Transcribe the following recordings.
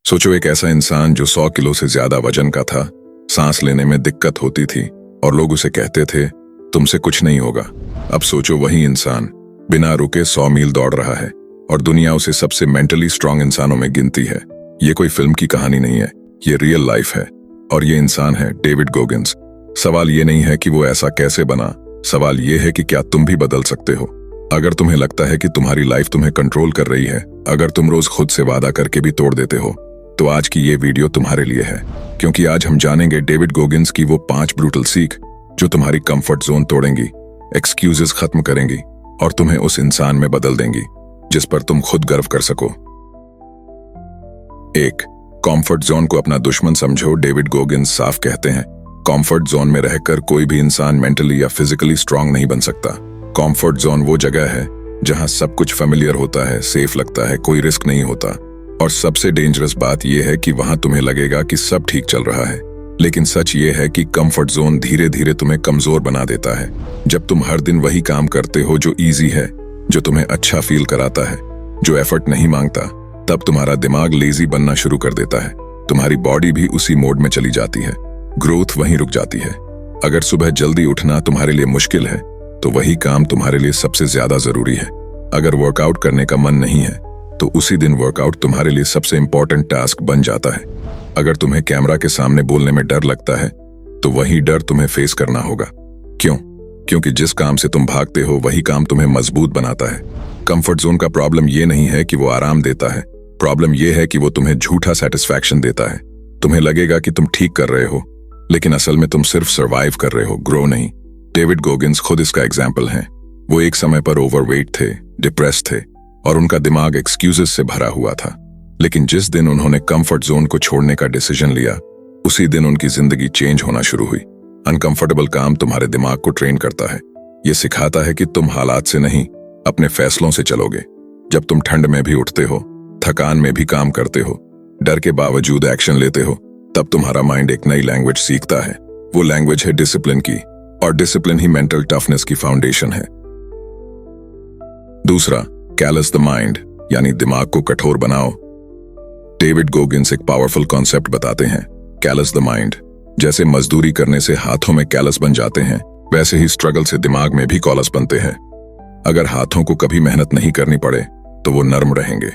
सोचो एक ऐसा इंसान जो 100 किलो से ज्यादा वजन का था, सांस लेने में दिक्कत होती थी और लोग उसे कहते थे तुमसे कुछ नहीं होगा। अब सोचो वही इंसान बिना रुके 100 मील दौड़ रहा है और दुनिया उसे सबसे मेंटली स्ट्रांग इंसानों में गिनती है। ये कोई फिल्म की कहानी नहीं है, ये रियल लाइफ है और ये इंसान है डेविड गोगिंस। सवाल ये नहीं है कि वो ऐसा कैसे बना, सवाल ये है कि क्या तुम भी बदल सकते हो। अगर तुम्हें लगता है कि तुम्हारी लाइफ तुम्हें कंट्रोल कर रही है, अगर तुम रोज खुद से वादा करके भी तोड़ देते हो, तो आज की ये वीडियो तुम्हारे लिए है। क्योंकि आज हम जानेंगे डेविड गोगिंस की वो 5 ब्रूटल सीख जो तुम्हारी कंफर्ट जोन तोड़ेंगी, एक्सक्यूजेस खत्म करेंगी और तुम्हें उस इंसान में बदल देंगी जिस पर तुम खुद गर्व कर सको। 1. कंफर्ट जोन को अपना दुश्मन समझो। डेविड गोगिंस साफ कहते हैं, कंफर्ट जोन में रहकर कोई भी इंसान मेंटली या फिजिकली स्ट्रांग नहीं बन सकता। कंफर्ट जोन वो जगह है जहां सब कुछ फेमिलियर होता है, सेफ लगता है, कोई रिस्क नहीं होता और सबसे डेंजरस बात यह है कि वहां तुम्हें लगेगा कि सब ठीक चल रहा है। लेकिन सच ये है कि कंफर्ट जोन धीरे धीरे तुम्हें कमजोर बना देता है। जब तुम हर दिन वही काम करते हो जो इजी है, जो तुम्हें अच्छा फील कराता है, जो एफर्ट नहीं मांगता, तब तुम्हारा दिमाग लेजी बनना शुरू कर देता है। तुम्हारी बॉडी भी उसी मोड में चली जाती है, ग्रोथ वहीं रुक जाती है। अगर सुबह जल्दी उठना तुम्हारे लिए मुश्किल है तो वही काम तुम्हारे लिए सबसे ज्यादा जरूरी है। अगर वर्कआउट करने का मन नहीं है तो उसी दिन वर्कआउट तुम्हारे लिए सबसे इंपॉर्टेंट टास्क बन जाता है। अगर तुम्हें कैमरा के सामने बोलने में डर लगता है तो वही डर तुम्हें फेस करना होगा। क्यों? क्योंकि जिस काम से तुम भागते हो वही काम तुम्हें मजबूत बनाता है। कंफर्ट जोन का प्रॉब्लम ये नहीं है कि वो आराम देता है, प्रॉब्लम ये है कि वो तुम्हें झूठा सेटिस्फैक्शन देता है। तुम्हें लगेगा कि तुम ठीक कर रहे हो, लेकिन असल में तुम सिर्फ सर्वाइव कर रहे हो, ग्रो नहीं। डेविड गोगिंस खुद इसका एग्जाम्पल है। वो एक समय पर ओवरवेट थे, डिप्रेस थे और उनका दिमाग एक्सक्यूजेस से भरा हुआ था। लेकिन जिस दिन उन्होंने कंफर्ट जोन को छोड़ने का डिसीजन लिया, उसी दिन उनकी जिंदगी चेंज होना शुरू हुई। अनकंफर्टेबल काम तुम्हारे दिमाग को ट्रेन करता है। ये सिखाता है कि तुम हालात से नहीं, अपने फैसलों से चलोगे। जब तुम ठंड में भी उठते हो, थकान में भी काम करते हो, डर के बावजूद एक्शन लेते हो, तब तुम्हारा माइंड एक नई लैंग्वेज सीखता है। वो लैंग्वेज है डिसिप्लिन की, और डिसिप्लिन ही मेंटल टफनेस की फाउंडेशन है। 2. कैलस द माइंड, यानी दिमाग को कठोर बनाओ। डेविड गोगिंस एक पावरफुल कॉन्सेप्ट बताते हैं, कैलस द माइंड। जैसे मजदूरी करने से हाथों में कैलस बन जाते हैं, वैसे ही स्ट्रगल से दिमाग में भी कॉलस बनते हैं। अगर हाथों को कभी मेहनत नहीं करनी पड़े तो वो नर्म रहेंगे,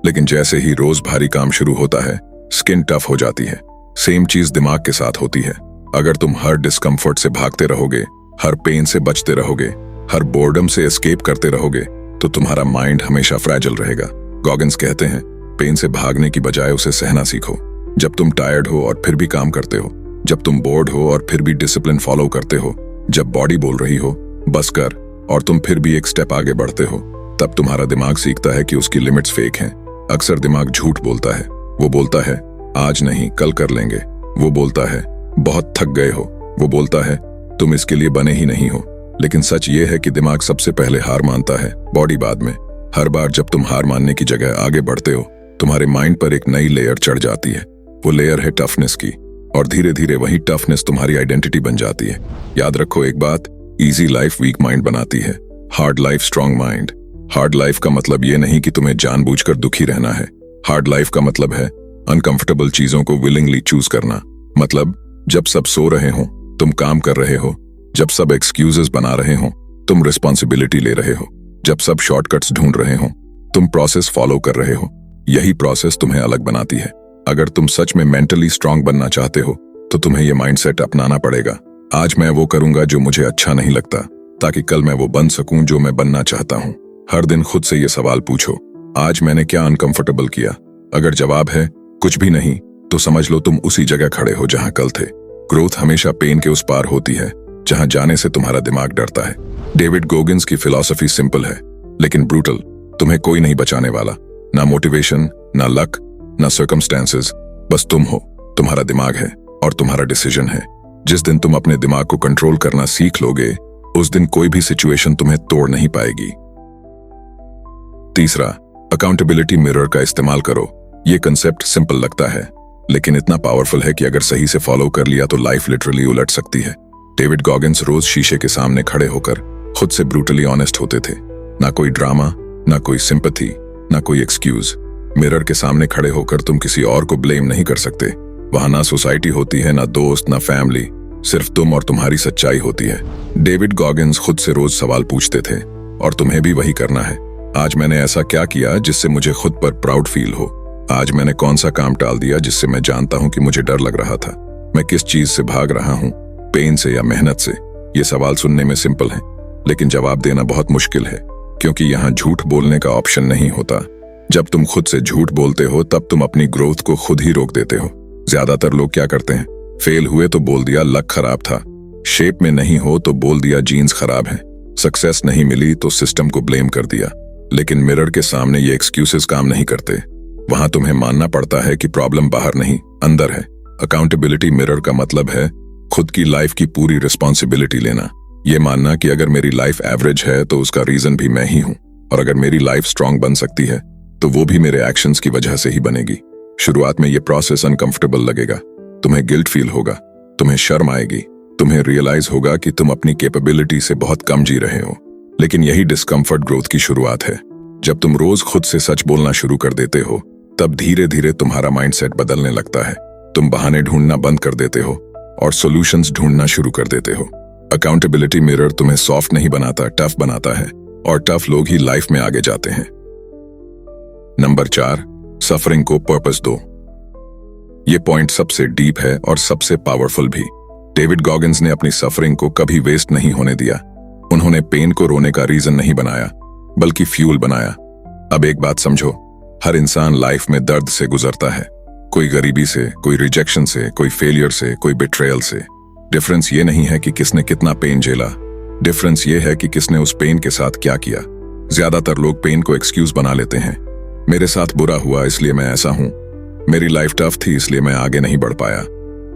लेकिन जैसे ही रोज भारी काम शुरू होता है, स्किन टफ हो जाती है। सेम चीज दिमाग के साथ होती है। अगर तुम हर डिस्कम्फर्ट से भागते रहोगे, हर पेन से बचते रहोगे, हर बोर्डम से एस्केप करते रहोगे, तो तुम्हारा माइंड हमेशा फ्रैजिल रहेगा। गॉगिंस कहते हैं, पेन से भागने की बजाय उसे सहना सीखो। जब तुम टायर्ड हो और फिर भी काम करते हो, जब तुम बोर्ड हो और फिर भी डिसिप्लिन फॉलो करते हो, जब बॉडी बोल रही हो बस कर और तुम फिर भी एक स्टेप आगे बढ़ते हो, तब तुम्हारा दिमाग सीखता है कि उसकी लिमिट्स फेक हैं। अक्सर दिमाग झूठ बोलता है। वो बोलता है आज नहीं कल कर लेंगे। वो बोलता है बहुत थक गए हो। वो बोलता है तुम इसके लिए बने ही नहीं हो। लेकिन सच ये है कि दिमाग सबसे पहले हार मानता है, बॉडी बाद में। हर बार जब तुम हार मानने की जगह आगे बढ़ते हो, तुम्हारे माइंड पर एक नई लेयर चढ़ जाती है। वो लेयर है टफनेस की, और धीरे धीरे वही टफनेस तुम्हारी आइडेंटिटी बन जाती है। याद रखो एक बात, इजी लाइफ वीक माइंड बनाती है, hard life strong mind. Hard life का मतलब ये नहीं कि तुम्हें जानबूझकर दुखी रहना है। हार्ड लाइफ का मतलब है अनकंफर्टेबल चीजों को विलिंगली चूज करना। मतलब जब सब सो रहे हो तुम काम कर रहे हो, जब सब एक्सक्यूजेस बना रहे हो तुम रिस्पॉन्सिबिलिटी ले रहे हो, जब सब शॉर्टकट्स ढूंढ रहे हो तुम प्रोसेस फॉलो कर रहे हो। यही प्रोसेस तुम्हें अलग बनाती है। अगर तुम सच में मेंटली स्ट्रांग बनना चाहते हो तो तुम्हें यह माइंडसेट अपनाना पड़ेगा। आज मैं वो करूंगा जो मुझे अच्छा नहीं लगता, ताकि कल मैं वो बन सकूं जो मैं बनना चाहता हूं। हर दिन खुद से ये सवाल पूछो, आज मैंने क्या अनकंफर्टेबल किया? अगर जवाब है कुछ भी नहीं, तो समझ लो तुम उसी जगह खड़े हो जहां कल थे। ग्रोथ हमेशा पेन के उस पार होती है, जहां जाने से तुम्हारा दिमाग डरता है। डेविड गोगिंस की फिलॉसफी सिंपल है लेकिन ब्रूटल। तुम्हें कोई नहीं बचाने वाला, ना मोटिवेशन, ना लक, ना सर्कमस्टेंसेस, बस तुम हो, तुम्हारा दिमाग है और तुम्हारा डिसीजन है। जिस दिन तुम अपने दिमाग को कंट्रोल करना सीख लोगे, उस दिन कोई भी सिचुएशन तुम्हें तोड़ नहीं पाएगी। 3. अकाउंटेबिलिटी मिरर का इस्तेमाल करो। ये कंसेप्ट सिंपल लगता है लेकिन इतना पावरफुल है कि अगर सही से फॉलो कर लिया तो लाइफ लिटरली उलट सकती है। डेविड गॉगिंस रोज शीशे के सामने खड़े होकर खुद से ब्रूटली ऑनेस्ट होते थे। ना कोई ड्रामा, ना कोई सिंपैथी, ना कोई एक्सक्यूज, मिरर के सामने खड़े होकर तुम किसी और को ब्लेम नहीं कर सकते। वहां ना सोसाइटी होती है, ना दोस्त, ना फैमिली, सिर्फ तुम और तुम्हारी सच्चाई होती है। डेविड गॉगिंस खुद से रोज सवाल पूछते थे और तुम्हें भी वही करना है। आज मैंने ऐसा क्या किया जिससे मुझे खुद पर प्राउड फील हो? आज मैंने कौन सा काम टाल दिया जिससे मैं जानता हूं कि मुझे डर लग रहा था? मैं किस चीज से भाग रहा हूं, पेन से या मेहनत से? ये सवाल सुनने में सिंपल है, लेकिन जवाब देना बहुत मुश्किल है, क्योंकि यहाँ झूठ बोलने का ऑप्शन नहीं होता। जब तुम खुद से झूठ बोलते हो तब तुम अपनी ग्रोथ को खुद ही रोक देते हो। ज्यादातर लोग क्या करते हैं? फेल हुए तो बोल दिया लक खराब था, शेप में नहीं हो तो बोल दिया जीन्स खराब है, सक्सेस नहीं मिली तो सिस्टम को ब्लेम कर दिया। लेकिन मिरर के सामने ये एक्सक्यूजेस काम नहीं करते। वहां तुम्हें मानना पड़ता है कि प्रॉब्लम बाहर नहीं, अंदर है। अकाउंटेबिलिटी मिरर का मतलब है खुद की लाइफ की पूरी रिस्पॉन्सिबिलिटी लेना। ये मानना कि अगर मेरी लाइफ एवरेज है तो उसका रीजन भी मैं ही हूं, और अगर मेरी लाइफ स्ट्रांग बन सकती है तो वो भी मेरे एक्शंस की वजह से ही बनेगी। शुरुआत में ये प्रोसेस अनकंफर्टेबल लगेगा। तुम्हें गिल्ट फील होगा, तुम्हें शर्म आएगी, तुम्हें रियलाइज होगा कि तुम अपनी कैपेबिलिटी से बहुत कम जी रहे हो। लेकिन यही डिस्कम्फर्ट ग्रोथ की शुरुआत है। जब तुम रोज खुद से सच बोलना शुरू कर देते हो तब धीरे धीरे तुम्हारा माइंडसेट बदलने लगता है। तुम बहाने ढूंढना बंद कर देते हो और सॉल्यूशंस ढूंढना शुरू कर देते हो। अकाउंटेबिलिटी मिरर तुम्हें सॉफ्ट नहीं बनाता, टफ बनाता है, और टफ लोग ही लाइफ में आगे जाते हैं। नंबर 4, सफरिंग को पर्पस दो। ये पॉइंट सबसे डीप है और सबसे पावरफुल भी। डेविड गॉगिंस ने अपनी सफरिंग को कभी वेस्ट नहीं होने दिया। उन्होंने पेन को रोने का रीजन नहीं बनाया, बल्कि फ्यूल बनाया। अब एक बात समझो, हर इंसान लाइफ में दर्द से गुजरता है। कोई गरीबी से, कोई रिजेक्शन से, कोई फेलियर से, कोई बिट्रेयल से। डिफरेंस ये नहीं है कि किसने कितना पेन झेला, डिफरेंस ये है कि किसने उस पेन के साथ क्या किया। ज्यादातर लोग पेन को एक्सक्यूज बना लेते हैं। मेरे साथ बुरा हुआ इसलिए मैं ऐसा हूं, मेरी लाइफ टफ थी इसलिए मैं आगे नहीं बढ़ पाया।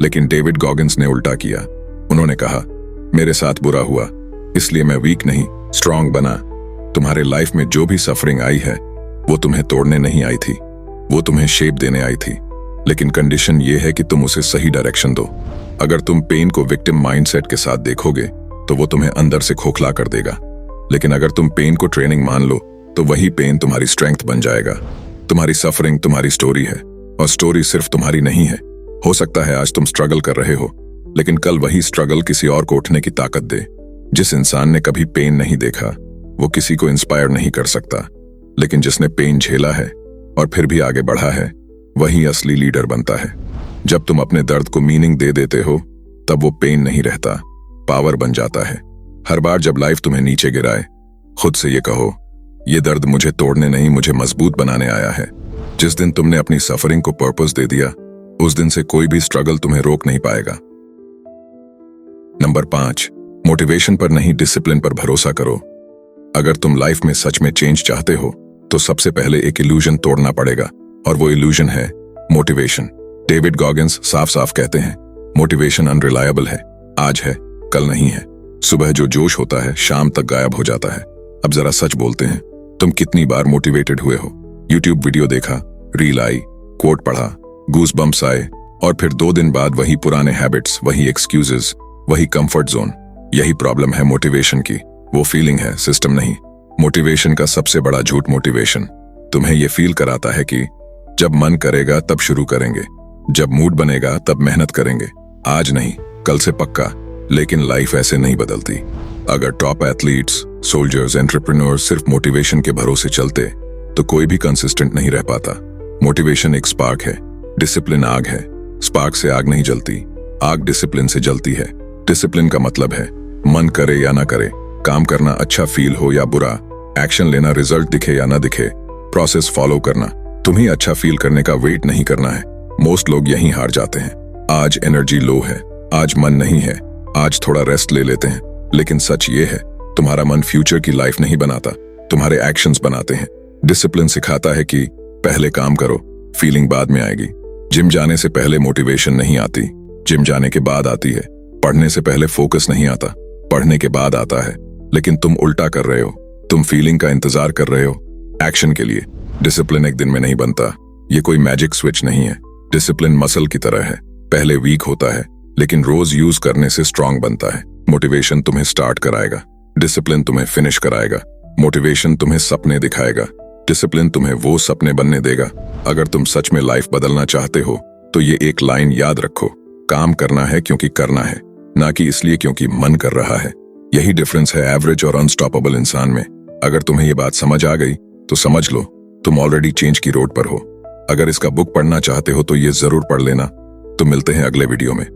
लेकिन डेविड गॉगिंस ने उल्टा किया। उन्होंने कहा, मेरे साथ बुरा हुआ इसलिए मैं वीक नहीं, स्ट्रांग बना। तुम्हारे लाइफ में जो भी सफरिंग आई है वो तुम्हें तोड़ने नहीं आई थी, वो तुम्हें शेप देने आई थी। लेकिन कंडीशन ये है कि तुम उसे सही डायरेक्शन दो। अगर तुम पेन को विक्टिम माइंडसेट के साथ देखोगे तो वो तुम्हें अंदर से खोखला कर देगा। लेकिन अगर तुम पेन को ट्रेनिंग मान लो तो वही पेन तुम्हारी स्ट्रेंथ बन जाएगा। तुम्हारी सफरिंग तुम्हारी स्टोरी है, और स्टोरी सिर्फ तुम्हारी नहीं है। हो सकता है आज तुम स्ट्रगल कर रहे हो, लेकिन कल वही स्ट्रगल किसी और को उठने की ताकत दे। जिस इंसान ने कभी पेन नहीं देखा वो किसी को इंस्पायर नहीं कर सकता, लेकिन जिसने पेन झेला है और फिर भी आगे बढ़ा है वही असली लीडर बनता है। जब तुम अपने दर्द को मीनिंग दे देते हो तब वो पेन नहीं रहता, पावर बन जाता है। हर बार जब लाइफ तुम्हें नीचे गिराए, खुद से ये कहो, ये दर्द मुझे तोड़ने नहीं, मुझे मजबूत बनाने आया है। जिस दिन तुमने अपनी सफरिंग को पर्पस दे दिया, उस दिन से कोई भी स्ट्रगल तुम्हें रोक नहीं पाएगा। नंबर 5, मोटिवेशन पर नहीं, डिसिप्लिन पर भरोसा करो। अगर तुम लाइफ में सच में चेंज चाहते हो तो सबसे पहले एक इल्यूजन तोड़ना पड़ेगा, और वो इल्यूजन है मोटिवेशन। डेविड गॉगिंस साफ साफ कहते हैं, मोटिवेशन अनरिलायबल है, आज है कल नहीं है। सुबह जो जोश होता है शाम तक गायब हो जाता है। अब जरा सच बोलते हैं, तुम कितनी बार मोटिवेटेड हुए हो? यूट्यूब वीडियो देखा, रील आई, कोट पढ़ा, गूज बम्प्स आए, और फिर 2 दिन बाद वही पुराने हैबिट्स, वही एक्सक्यूजेस, वही कंफर्ट जोन। यही प्रॉब्लम है मोटिवेशन की, वो फीलिंग है, सिस्टम नहीं। मोटिवेशन का सबसे बड़ा झूठ मोटिवेशन तुम्हें ये फील कराता है कि जब मन करेगा तब शुरू करेंगे, जब मूड बनेगा तब मेहनत करेंगे, आज नहीं कल से पक्का। लेकिन लाइफ ऐसे नहीं बदलती। अगर टॉप एथलीट्स, सोल्जर्स, एंटरप्रेन्योर्स सिर्फ मोटिवेशन के भरोसे चलते तो कोई भी कंसिस्टेंट नहीं रह पाता। मोटिवेशन एक स्पार्क है, डिसिप्लिन आग है। स्पार्क से आग नहीं जलती, आग डिसिप्लिन से जलती है। डिसिप्लिन का मतलब है मन करे या ना करे, काम करना अच्छा फील हो या बुरा, एक्शन लेना रिजल्ट दिखे या ना दिखे, प्रोसेस फॉलो करना। तुम्हें अच्छा फील करने का वेट नहीं करना है। मोस्ट लोग यहीं हार जाते हैं। आज एनर्जी लो है, आज मन नहीं है, आज थोड़ा रेस्ट ले लेते हैं। लेकिन सच ये है, तुम्हारा मन फ्यूचर की लाइफ नहीं बनाता, तुम्हारे एक्शंस बनाते हैं। डिसिप्लिन सिखाता है कि पहले काम करो, फीलिंग बाद में आएगी। जिम जाने से पहले मोटिवेशन नहीं आती, जिम जाने के बाद आती है। पढ़ने से पहले फोकस नहीं आता, पढ़ने के बाद आता है। लेकिन तुम उल्टा कर रहे हो, तुम फीलिंग का इंतजार कर रहे हो एक्शन के लिए। डिसिप्लिन एक दिन में नहीं बनता, ये कोई मैजिक स्विच नहीं है। डिसिप्लिन मसल की तरह है, पहले वीक होता है लेकिन रोज यूज करने से स्ट्रांग बनता है। मोटिवेशन तुम्हें स्टार्ट कराएगा, डिसिप्लिन तुम्हें फिनिश कराएगा। मोटिवेशन तुम्हें सपने दिखाएगा, डिसिप्लिन तुम्हें वो सपने बनने देगा। अगर तुम सच में लाइफ बदलना चाहते हो तो ये एक लाइन याद रखो, काम करना है क्योंकि करना है, ना कि इसलिए क्योंकि मन कर रहा है। यही डिफरेंस है एवरेज और अनस्टॉपेबल इंसान में। अगर तुम्हें ये बात समझ आ गई तो समझ लो तुम ऑलरेडी चेंज की रोड पर हो। अगर इसका बुक पढ़ना चाहते हो तो ये जरूर पढ़ लेना। तो मिलते हैं अगले वीडियो में।